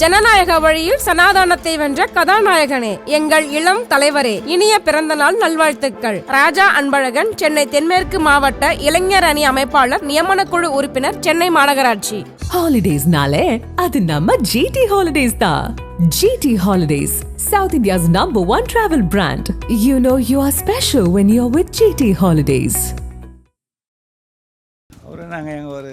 ஜனநாயக வழியில் சனாதானத்தை வென்ற கதாநாயகனே, எங்கள் இளம் தலைவரே, இனிய பிறந்த நாள் நல்வாழ்த்துக்கள். ராஜா அன்பழகன், சென்னை தென்மேற்கு மாவட்ட இளைஞர் அணி அமைப்பாளர், நியமனக்குழு உறுப்பினர், சென்னை மாநகராட்சி. ஹாலிடேஸ்னாலே அது நம்ம ஜிடி ஹாலிடேஸ் தான். GT Holidays, South India's #1 travel brand. You know you are special when you're with GT Holidays. நாங்கள் எங்கள் ஒரு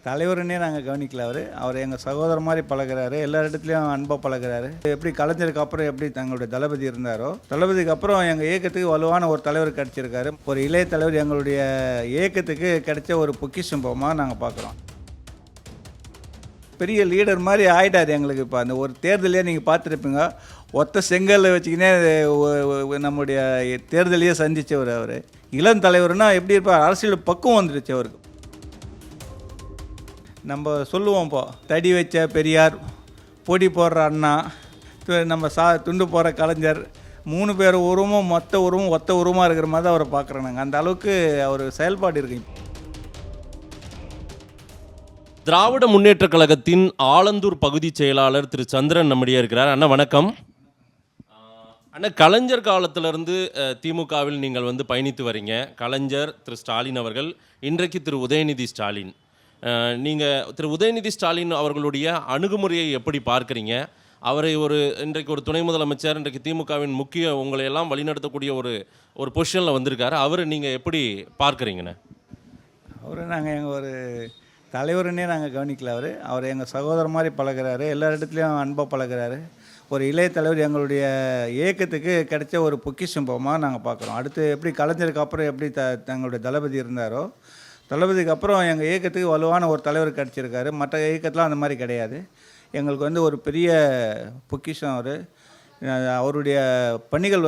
தலைவருன்னே நாங்கள் கவனிக்கல. அவர் எங்கள் சகோதரர் மாதிரி பழகிறாரு, எல்லா இடத்துலையும் அன்பாக பழகிறாரு. எப்படி கலைஞருக்கு அப்புறம் எப்படி தங்களுடைய தளபதி இருந்தாரோ, தளபதிக்கு அப்புறம் எங்கள் இயக்கத்துக்கு வலுவான ஒரு தலைவர் கிடச்சிருக்காரு. ஒரு இளைய தலைவர் எங்களுடைய இயக்கத்துக்கு கிடைச்ச ஒரு பொக்கிஷம்பமாக நாங்கள் பார்க்குறோம். பெரிய லீடர் மாதிரி ஆகிட்டார் எங்களுக்கு. இப்போ அந்த ஒரு தேர்தலையே நீங்கள் பார்த்துருப்பீங்க, ஒத்த செங்கல்ல வச்சுக்கினே நம்முடைய தேர்தலையே சந்தித்தவர். அவர் இளம் தலைவர்னா எப்படி இருப்பார், அரசியல் பக்குவம் வந்துடுச்சு அவருக்கு. நம்ம சொல்லுவோம், இப்போ தடி வச்ச பெரியார், பொடி போடுற அண்ணா, நம்ம துண்டு போகிற கலைஞர், 3 பேர் உருவமும் மொத்த உருவம் ஒத்த உருவமாக இருக்கிற மாதிரி தான் அவரை பார்க்குறோம் நாங்கள். அந்த அளவுக்கு அவர் செயல்பாடு இருக்குங்க. திராவிட முன்னேற்ற கழகத்தின் ஆலந்தூர் பகுதி செயலாளர் திரு சந்திரன் நம்முடைய இருக்கிறார். அண்ணா வணக்கம். அண்ணா, கலைஞர் காலத்திலிருந்து திமுகவில் நீங்கள் பயணித்து வரீங்க. கலைஞர் திரு ஸ்டாலின் அவர்கள், இன்றைக்கு திரு உதயநிதி ஸ்டாலின். நீங்கள் திரு உதயநிதி ஸ்டாலின் அவர்களுடைய அணுகுமுறையை எப்படி பார்க்குறீங்க? அவரை இன்றைக்கு ஒரு துணை முதலமைச்சர், இன்றைக்கு திமுகவின் முக்கிய உங்களை எல்லாம் வழிநடத்தக்கூடிய ஒரு பொசிஷனில் வந்திருக்காரு. அவரை நீங்கள் எப்படி பார்க்குறீங்கண்ணே? நாங்கள் எங்கள் ஒரு தலைவருன்னே நாங்கள் கவனிக்கல. அவர் எங்கள் சகோதரர் மாதிரி பழகிறாரு, எல்லா இடத்துலையும் அன்பாக பழகிறாரு. ஒரு இளைய தலைவர் எங்களுடைய இயக்கத்துக்கு கிடைச்ச ஒரு பொக்கிஷம்பமாக நாங்கள் பார்க்குறோம். அடுத்து எப்படி கலைஞருக்கு அப்புறம் எப்படி தங்களுடைய தளபதி இருந்தாரோ, தளபதிக்கு அப்புறம் எங்கள் இயக்கத்துக்கு வலுவான ஒரு தலைவர் கிடச்சிருக்காரு. மற்ற இயக்கத்தெலாம் அந்த மாதிரி கிடையாது. எங்களுக்கு ஒரு பெரிய பொக்கிஷம் அவர். அவருடைய பணிகள்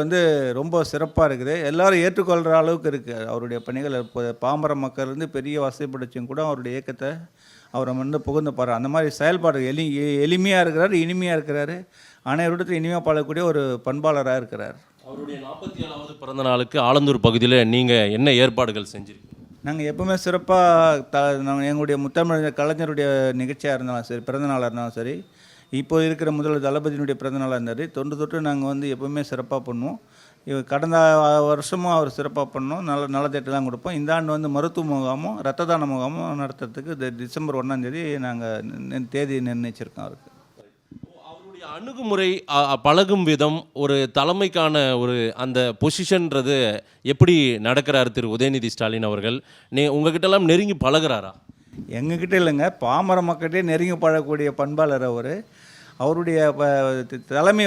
ரொம்ப சிறப்பாக இருக்குது. எல்லோரும் ஏற்றுக்கொள்கிற அளவுக்கு இருக்குது அவருடைய பணிகள். இப்போ பாமர மக்கள் பெரிய வசதி படைச்சும் கூட அவருடைய இயக்கத்தை அவரை புகுந்து பாரு. அந்த மாதிரி செயல்பாடு எளிமையாக இருக்கிறார், இனிமையாக இருக்கிறாரு. அனைவரிடத்தில் இனிமையாக பழகக்கூடிய ஒரு பண்பாளராக இருக்கிறார். அவருடைய 47வது பிறந்த நாளுக்கு ஆலந்தூர் பகுதியில் நீங்கள் என்ன ஏற்பாடுகள் செஞ்சுருக்கீங்க? நாங்கள் எப்போவுமே சிறப்பாக எங்களுடைய முத்தமிழ் கலைஞருடைய நிகழ்ச்சியாக இருந்தாலும் சரி, பிறந்தநாளாக இருந்தாலும் சரி, இப்போ இருக்கிற முதல்வர் தளபதியினுடைய பிறந்தநாளாக இருந்தார், தொன்று எப்போவுமே எப்போவுமே சிறப்பாக பண்ணுவோம். கடந்த வருஷமும் அவர் சிறப்பாக பண்ணோம், நலத்திட்டெல்லாம் கொடுப்போம். இந்த ஆண்டு மருத்துவ முகாமும் ரத்த தான முகாமும் நடத்துறதுக்கு டிசம்பர் 1ஆம் தேதி நாங்கள் தேதி நிர்ணயிச்சிருக்கோம். அவருக்கு அவருடைய அணுகுமுறை, பழகும் விதம், ஒரு தலைமைக்கான அந்த பொசிஷன்றது எப்படி நடக்கிறார் திரு உதயநிதி ஸ்டாலின் அவர்கள்? உங்ககிட்டலாம் நெருங்கி பழகிறாரா? எங்ககிட்ட இல்லைங்க, பாமர மக்கள்கிட்டே நெருங்கி பழகக்கூடிய பண்பாளர் அவர். அவருடைய தலைமை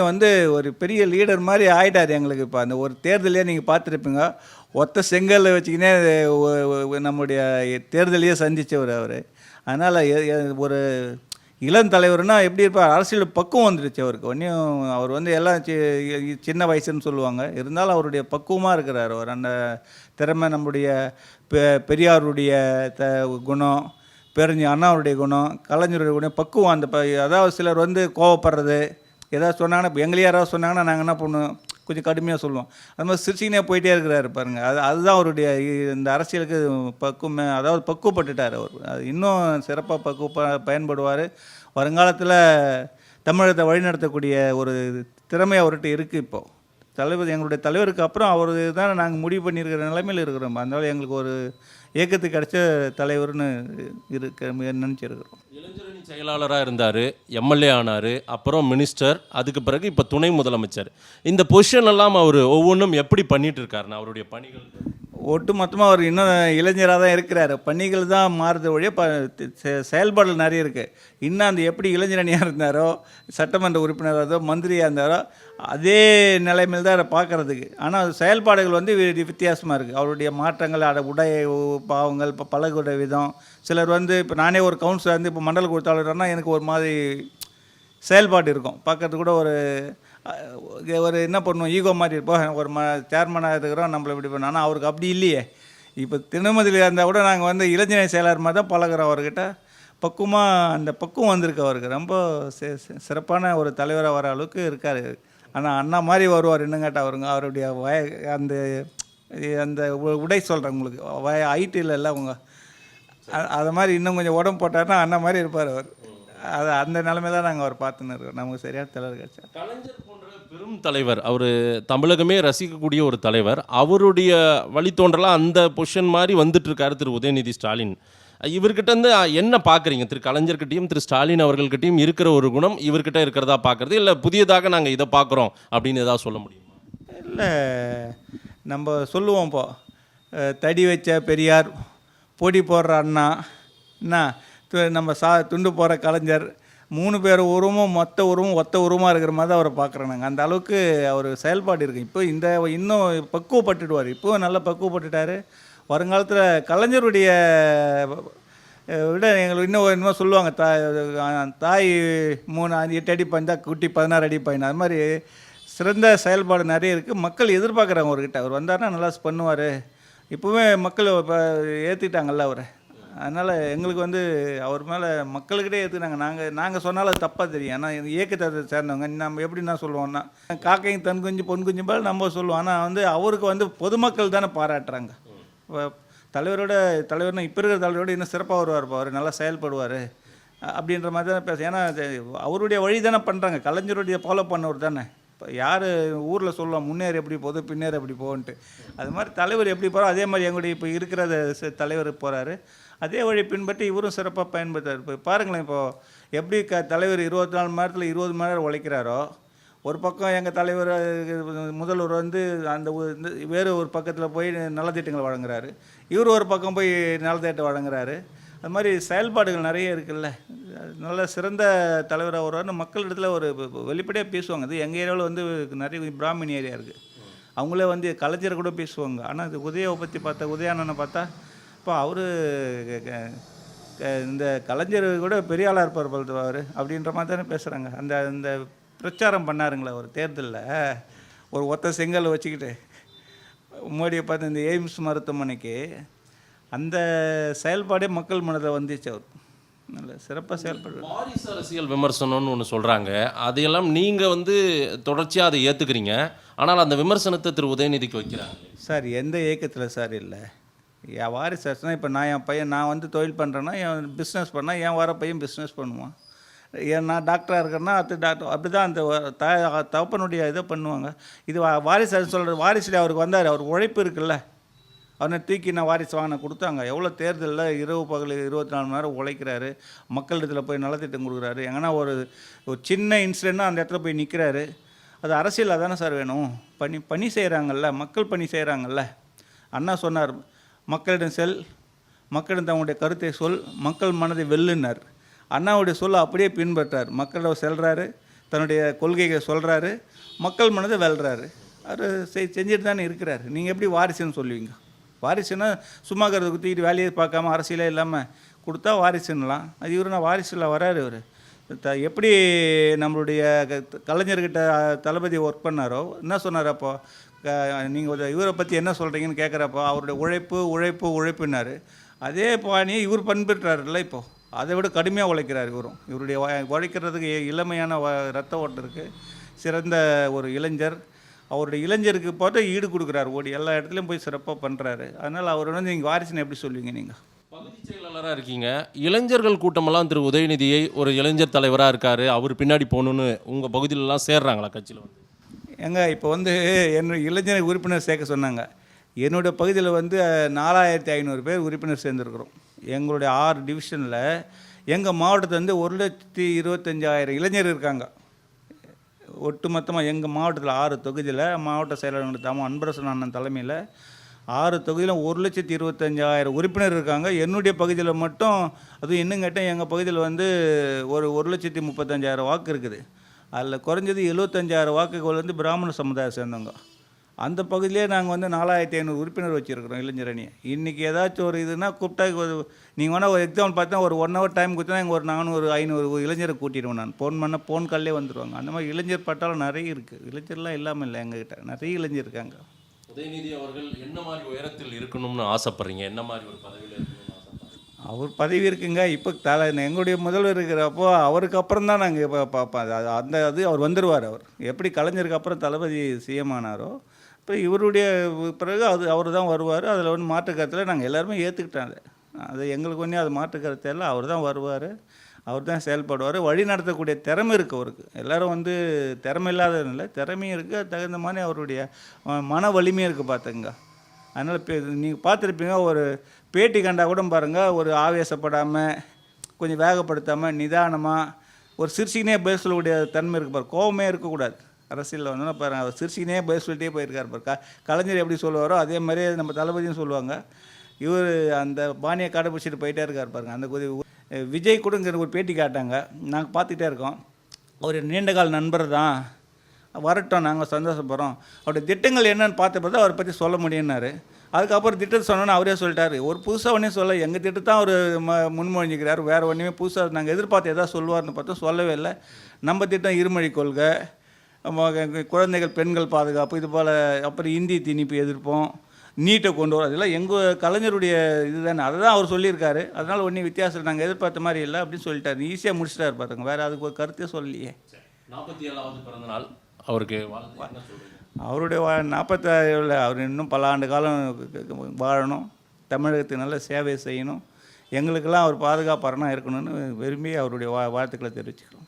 ஒரு பெரிய லீடர் மாதிரி ஆகிட்டார் எங்களுக்கு. இப்போ அந்த ஒரு தேர்தலையே நீங்கள் பார்த்துருப்பீங்க, ஒத்த செங்கல்ல வச்சுக்கினே நம்முடைய தேர்தலையே சந்தித்தவர் அவர். அதனால் ஒரு இளம் தலைவர்னா எப்படி இருப்பார், அரசியல் பக்குவம் வந்துடுச்சு அவருக்கு. ஒன்றும் அவர் எல்லாம் சின்ன வயசுன்னு சொல்லுவாங்க, இருந்தாலும் அவருடைய பக்குவமாக இருக்கிறார் அவர். அந்த திறமை, நம்முடைய பெரியாருடைய குணம், பேரறிஞர் அண்ணாவுடைய குணம், கலைஞருடைய குணம், பக்குவம். அந்த அதாவது சிலர் கோவப்படுறது, ஏதாவது சொன்னாங்கன்னா, இப்போ எங்களையும் யாராவது சொன்னாங்கன்னா நாங்கள் என்ன பண்ணுவோம், கொஞ்சம் கடுமையாக சொல்லுவோம். அது மாதிரி சிரிச்சினே போயிட்டே இருக்கிறாரு பாருங்கள். அதுதான் அவருடைய இந்த அரசியலுக்கு பக்குவமே. அதாவது பக்குவப்பட்டுட்டார் அவர். அது இன்னும் சிறப்பாக பயன்படுவார். வருங்காலத்தில் தமிழகத்தை வழிநடத்தக்கூடிய ஒரு திறமை அவர்கிட்ட இருக்குது. இப்போது தலைவர் எங்களுடைய தலைவருக்கு அப்புறம் அவர் தான் நாங்கள் முடிவு பண்ணியிருக்கிற நிலைமையில் இருக்கிறோம். அதனால எங்களுக்கு ஒரு இயக்கத்துக்கு கிடைச்ச தலைவர்னு நினச்சிருக்கிறோம். இளைஞரணி செயலாளராக இருந்தார், எம்எல்ஏ ஆனார், அப்புறம் மினிஸ்டர், அதுக்கு பிறகு இப்போ துணை முதலமைச்சர். இந்த பொசிஷன் எல்லாம் அவர் ஒவ்வொன்றும் எப்படி பண்ணிட்டு இருக்காருன்னா அவருடைய பணிகள்? ஒட்டு மொத்தமாக அவர் இன்னும் இளைஞராக தான் இருக்கிறார். பணிகள் தான் மாறுத வழியே செயல்பாடுகள் நிறைய இருக்குது. இன்னும் அந்த எப்படி இளைஞரணியாக இருந்தாரோ, சட்டமன்ற உறுப்பினராக இருந்தோ, மந்திரியாக இருந்தாரோ, அதே நிலைமையில் தான் அதை பார்க்குறதுக்கு. ஆனால் செயல்பாடுகள் வித்தியாசமாக இருக்குது. அவருடைய மாற்றங்கள், உடை பாவங்கள், இப்போ பழகுடைய விதம். சிலர் இப்போ நானே ஒரு கவுன்சிலர் இப்போ மண்டல கொடுத்தாளர்னா எனக்கு ஒரு மாதிரி செயல்பாடு இருக்கும். பார்க்கறதுக்கு கூட ஒரு என்ன பண்ணுவோம், ஈகோ மாதிரி இருப்போம். ஒரு சேர்மனாக இருக்கிறோம், நம்மளை இப்படி பண்ணோம். ஆனால் அவருக்கு அப்படி இல்லையே. இப்போ திருமதியில் இருந்தால் கூட நாங்கள் இளைஞர் செயலாளர் மாதிரி தான் பழகிறோம் அவர்கிட்ட. பக்குவமாக அந்த பக்குவம் வந்திருக்கு அவருக்கு. ரொம்ப சிறப்பான ஒரு தலைவராக வர அளவுக்கு இருக்கார். ஆனால் அண்ணா மாதிரி வருவார் இன்னும் கேட்டால் அவருடைய அந்த அந்த உடை சொல்கிறேன் உங்களுக்கு, ஹைட்டு இல்லைல்ல அவங்க, அது மாதிரி இன்னும் கொஞ்சம் உடம்பு போட்டார்னா அண்ணா மாதிரி இருப்பார் அவர். அது அந்த நிலைமையில நாங்கள் அவர் பார்த்துன்னு இருக்கோம். நமக்கு சரியான தலைவர் கிடைச்சா. கலைஞர் போன்ற பெரும் தலைவர், அவர் தமிழகமே ரசிக்கக்கூடிய ஒரு தலைவர், அவருடைய வழித்தோன்றலாக அந்த பொசிஷன் மாதிரி வந்துட்டு இருக்காரு திரு உதயநிதி ஸ்டாலின். இவர்கிட்ட இருந்து என்ன பார்க்குறீங்க? திரு கலைஞர்கிட்டையும் திரு ஸ்டாலின் அவர்கள்கிட்டையும் இருக்கிற ஒரு குணம் இவர்கிட்ட இருக்கிறதா பார்க்குறது, இல்லை புதியதாக நாங்கள் இதை பார்க்குறோம் அப்படின்னு ஏதாவது சொல்ல முடியுமா? இல்லை, நம்ம சொல்லுவோம் இப்போ தடி வச்ச பெரியார், பொடி போடுற அண்ணா, என்ன நம்ம துண்டு போகிற கலைஞர், 3 பேர் உருவமும் மொத்த உருவம் ஒத்த உருவமாக இருக்கிற மாதிரி தான் அவரை பார்க்குறோம் நாங்கள். அந்த அளவுக்கு அவர் செயல்பாடு இருக்குது. இப்போ இன்னும் பக்குவப்பட்டுடுவார். இப்போவும் நல்லா பக்குவப்பட்டுட்டார். வருங்காலத்தில் கலைஞருடைய விட எங்களுக்கு இன்னும் சொல்லுவாங்க, தாய் 8 அடி பாய்ந்தா குட்டி 16 அடி பாய்ந்தா. அது மாதிரி சிறந்த செயல்பாடு நிறைய இருக்குது. மக்கள் எதிர்பார்க்குறாங்க அவர்கிட்ட. அவர் வந்தார்னா நல்லா பண்ணுவார். இப்போவே மக்கள் இப்போ ஏற்றுக்கிட்டாங்கல்ல அவரை. அதனால் எங்களுக்கு அவர் மேலே மக்கள்கிட்டே ஏற்றுக்கினாங்க. நாங்கள் சொன்னாலும் அது தப்பாக தெரியும். ஆனால் இயக்கத்தை சேர்ந்தவங்க நம்ம எப்படின்னா சொல்லுவோம்னா, காக்கையும் தன் குஞ்சு பொன் குஞ்சு மேலே நம்ம சொல்லுவோம். ஆனால் அவருக்கு பொதுமக்கள் தானே பாராட்டுறாங்க. தலைவர்னா இப்போ இருக்கிற தலைவரோடு இன்னும் சிறப்பாக வருவார், அவர் நல்லா செயல்படுவார் அப்படின்ற மாதிரி தானே பேச. ஏன்னா அவருடைய வழி தானே பண்ணுறாங்க. கலைஞருடைய ஃபாலோ பண்ணவர் தானே. இப்போ யார் ஊரில் சொல்லுவோம் முன்னேறி எப்படி போகுது பின்னேறி எப்படி போகுன்ட்டு, அது மாதிரி தலைவர் எப்படி போகிறோம் அதே மாதிரி எங்களுடைய இப்போ இருக்கிற தலைவர் போகிறாரு. அதே வழி பின்பற்றி இவரும் சிறப்பாக பயன்படுத்தார். இப்போ பாருங்களேன், இப்போது எப்படி தலைவர் 24 மணி நேரத்தில் 20 மணி நேரம் உழைக்கிறாரோ, ஒரு பக்கம் எங்கள் தலைவர் முதல்வர் அந்த வேறு ஒரு பக்கத்தில் போய் நலத்திட்டங்கள் வழங்குறாரு, இவர் ஒரு பக்கம் போய் நலத்திட்டம் வழங்குறாரு. அது மாதிரி செயல்பாடுகள் நிறைய இருக்குல்ல. நல்ல சிறந்த தலைவராக வருவார்னு மக்களிடத்தில் ஒரு வெளிப்படையாக பேசுவாங்க. அது எங்கள் ஏரியாவில் நிறைய பிராமின் ஏரியா இருக்குது. அவங்களே கலைஞரை கூட பேசுவாங்க. ஆனால் இது உதயாவை பற்றி பார்த்தா, உதயானனை பார்த்தா இப்போ அவர் இந்த கலைஞர் கூட பெரிய ஆளாக இருப்பார் அவர் அப்படின்ற மாதிரி தானே பேசுகிறாங்க. அந்த பிரச்சாரம் பண்ணாருங்களே ஒரு தேர்தலில், ஒரு ஒத்த செங்கல் வச்சுக்கிட்டு மோடியை பார்த்து இந்த எய்ம்ஸ் மருத்துவமனைக்கு, அந்த செயல்பாடே மக்கள் மனதில் வந்துச்சு. அவர் நல்ல சிறப்பாக செயல்படுறார். வாரிசு அரசியல் விமர்சனம்னு ஒன்று சொல்கிறாங்க, அதையெல்லாம் நீங்கள் தொடர்ச்சியாக அதை ஏற்றுக்கிறீங்க. ஆனால் அந்த விமர்சனத்தை திரு உதயநிதிக்கு வைக்கிறாங்க சார். எந்த இயக்கத்தில் சார் இல்லை என் வாரிசு அரசுனா, இப்போ என் பையன் நான் தொழில் பண்ணுறேன்னா, என் பிஸ்னஸ் பண்ணால் என் வர பையன் பிஸ்னஸ் பண்ணுவான். நான் டாக்டராக இருக்கிறேன்னா அது டாக்டர், அப்படி தான் அந்த தகப்பனுடைய இதை பண்ணுவாங்க. இது வாரிசு அரசு சொல்கிற வாரிசுல அவருக்கு வந்தார். அவர் உழைப்பு இருக்குல்ல, அவனை தூக்கி நான் வாரிசு வாங்கின கொடுத்தாங்க. எவ்வளோ தேர்தலில் இரவு பகல் 24 மணி நேரம் உழைக்கிறாரு, மக்களிடத்தில் போய் நலத்திட்டம் கொடுக்குறாரு. எங்கன்னா ஒரு சின்ன இன்சிடென்ட்னா அந்த இடத்துல போய் நிற்கிறாரு. அது அரசியல் அதானே சார் வேணும். பணி செய்கிறாங்கல்ல, மக்கள் பணி செய்கிறாங்கல்ல. அண்ணா சொன்னார், மக்களிடம் செல், மக்களிடம் தங்களுடைய கருத்தை சொல், மக்கள் மனதை வெல்லுன்னார். அண்ணாவுடைய சொல்ல அப்படியே பின்பற்றார். மக்களிடம் செல்கிறாரு, தன்னுடைய கொள்கைகளை சொல்கிறாரு, மக்கள் மனதை வெல்றாரு. அவர் செஞ்சுட்டு தானே இருக்கிறார். நீங்கள் எப்படி வாரிசுன்னு சொல்லுவீங்க? வாரிசுன்னா சும்மா கருத்தை குத்திக்கிட்டு வேலையை பார்க்காம அரசியலே இல்லாமல் கொடுத்தா வாரிசுன்னலாம். அது இவருனா வாரிசில் வராரு. இவர் எப்படி நம்மளுடைய கலைஞர்கிட்ட தளபதி ஒர்க் பண்ணாரோ, என்ன சொன்னார் அப்போது, நீங்கள் இவரை பற்றி என்ன சொல்கிறீங்கன்னு கேட்குறப்போ அவருடைய உழைப்புன்னாரு. அதே பாணியை இவர் பின்பற்றாருல்ல. இப்போது அதை விட கடுமையாக உழைக்கிறார் இவரும். இவருடைய உழைக்கிறதுக்கு இளமையான ரத்த ஓட்டம் இருக்குது. சிறந்த ஒரு இளைஞர். அவருடைய இளைஞருக்கு பார்த்து ஈடு கொடுக்குறாரு. ஓடி எல்லா இடத்துலையும் போய் சிறப்பாக பண்ணுறாரு. அதனால் அவர் நீங்கள் வாரிசுன்னு எப்படி சொல்லுவீங்க? நீங்கள் பகுதி செயலாளராக இருக்கீங்க. இளைஞர்கள் கூட்டமெல்லாம் திரு உதயநிதியை ஒரு இளைஞர் தலைவராக இருக்கார், அவர் பின்னாடி போகணுன்னு உங்கள் பகுதியிலலாம் சேர்றாங்களா கட்சியில்? இப்போ என்னுடைய இளைஞர் உறுப்பினர் சேர்க்க சொன்னாங்க. என்னுடைய பகுதியில் 4500 பேர் உறுப்பினர் சேர்ந்துருக்குறோம். எங்களுடைய 6 டிவிஷனில் எங்கள் மாவட்டத்தில் 1,25,000 இளைஞர் இருக்காங்க. ஒட்டுமொத்தமாக எங்கள் மாவட்டத்தில் 6 தொகுதியில் மாவட்ட செயலாளர் தாம அன்பரசன் அண்ணன் தலைமையில் 6 தொகுதியிலும் 1,25,000 உறுப்பினர் இருக்காங்க. என்னுடைய பகுதியில் மட்டும், அதுவும் இன்னும் கேட்டால் எங்கள் பகுதியில் ஒரு 1,35,000 வாக்கு இருக்குது. அதில் குறைஞ்சது 75,000 வாக்குகள் பிராமண சமுதாயம் சேர்ந்தவங்க. அந்த பகுதியிலே நாங்கள் 4,500 உறுப்பினர் வச்சுருக்கிறோம் இளைஞர் அணியை. இன்றைக்கி ஏதாச்சும் ஒரு இதுனா கூப்பிட்டா, நீங்கள் வேணால் ஒரு எக்ஸாம்பிள் பார்த்தா ஒரு 1 hour டைம் கொடுத்தா எங்கள் ஒரு 400-500 இளைஞரை கூட்டிடுவோம். நான் ஃபோன் கால்லே வந்துடுவாங்க. அந்த மாதிரி இளைஞர் பட்டாலும் நிறைய இருக்குது. இளைஞர்லாம் இல்லாமல் இல்லை, எங்ககிட்ட நிறைய இளைஞர் இருக்காங்க. உதயநிதி அவர்கள் என்ன மாதிரி உயரத்தில் இருக்கணும்னு ஆசைப்படுறீங்க? என்ன மாதிரி ஒரு பதவியில் இருக்கணும்னு ஆசைப்படுறீங்க? அவர் பதவி இருக்குங்க. இப்போ எங்களுடைய முதல்வர் இருக்கிறப்போ அவருக்கு அப்புறம் தான் நாங்கள் இப்போ பார்ப்போம். அவர் வந்துடுவார். அவர் எப்படி கலைஞருக்கு அப்புறம் தளபதி சிஎம் ஆனாரோ, இப்போ இவருடைய பிறகு அவர் தான் வருவார். அதில் மாற்று கருத்தில் நாங்கள் எல்லாருமே ஏற்றுக்கிட்டாங்க. அது எங்களுக்கு அது மாற்று கருத்தில் அவர் தான் வருவார். அவர் தான் செயல்படுவார். வழி நடத்தக்கூடிய திறமை இருக்குது அவருக்கு. எல்லோரும் வந்து திறமை இல்லாதது இல்லை, திறமையும் இருக்குது, தகுந்த மாதிரி அவருடைய மன வலிமையும் இருக்குது பார்த்துங்க. அதனால் நீங்கள் பார்த்துருப்பீங்க, ஒரு பேட்டி கண்டா கூட பாருங்கள், ஒரு ஆவேசப்படாமல் கொஞ்சம் வேகப்படுத்தாமல் நிதானமாக ஒரு சிரிச்சிக்கினே பதில் சொல்லக்கூடிய தன்மை இருக்குது பாரு. கோபமே இருக்கக்கூடாது. அரசியலில் வந்தோன்னா பாருங்கள், அவர் சிரிச்சிக்கினே பதில் சொல்லிட்டே போயிருக்கார் பாரு. கலைஞர் எப்படி சொல்லுவாரோ அதே மாதிரியே நம்ம தளபதியும் சொல்லுவாங்க. இவர் அந்த பாணியை கடைப்பிடிச்சிட்டு போயிட்டே இருக்கார் பாருங்க. அந்த விஜய் கூடங்கிற ஒரு பேட்டி காட்டாங்க, நாங்கள் பார்த்துக்கிட்டே இருக்கோம். அவர் நீண்டகால நண்பர் தான், வரட்டும், நாங்கள் சந்தோஷப்படுறோம். அவருடைய திட்டங்கள் என்னென்னு பார்த்த பிறகு அவரை பற்றி சொல்ல முடியும்னாரு. அதுக்கப்புறம் திட்டத்தை சொன்னோன்னு அவரே சொல்லிட்டார். ஒரு புதுசாக ஒன்றே சொல்ல, எங்கள் திட்டத்தை அவர் முன்மொழிஞ்சிக்கிறார். வேறு ஒன்றுமே புதுசாக நாங்கள் எதிர்பார்த்து எதாவது சொல்லுவார்னு பார்த்தோம், சொல்லவே இல்லை. நம்ம திட்டம் இருமொழி கொள்கை, குழந்தைகள் பெண்கள் பாதுகாப்பு, இது போல், அப்புறம் இந்தி திணிப்பு எதிர்ப்போம், நீட்டை கொண்டு வரும். அதெல்லாம் எங்கள் கலைஞருடைய இது தானே, அதை தான் அவர் சொல்லியிருக்காரு. அதனால் ஒன்றும் வித்தியாசம் நாங்கள் எதிர்பார்த்த மாதிரி இல்லை அப்படின்னு சொல்லிட்டார். ஈஸியாக முடிச்சிட்டார் பாருங்க, வேறு அதுக்கு ஒரு கருத்தே சொல்லலையே. 47வது பிறந்த நாள் அவருக்கு. அவருடைய 47 அவர் இன்னும் பல ஆண்டு காலம் வாழணும், தமிழகத்துக்கு நல்ல சேவை செய்யணும், எங்களுக்கெல்லாம் அவர் பாதுகாப்பாரனாக இருக்கணும்னு விரும்பி அவருடைய வாழ்த்துக்களை தெரிவிச்சுக்கிறோம்.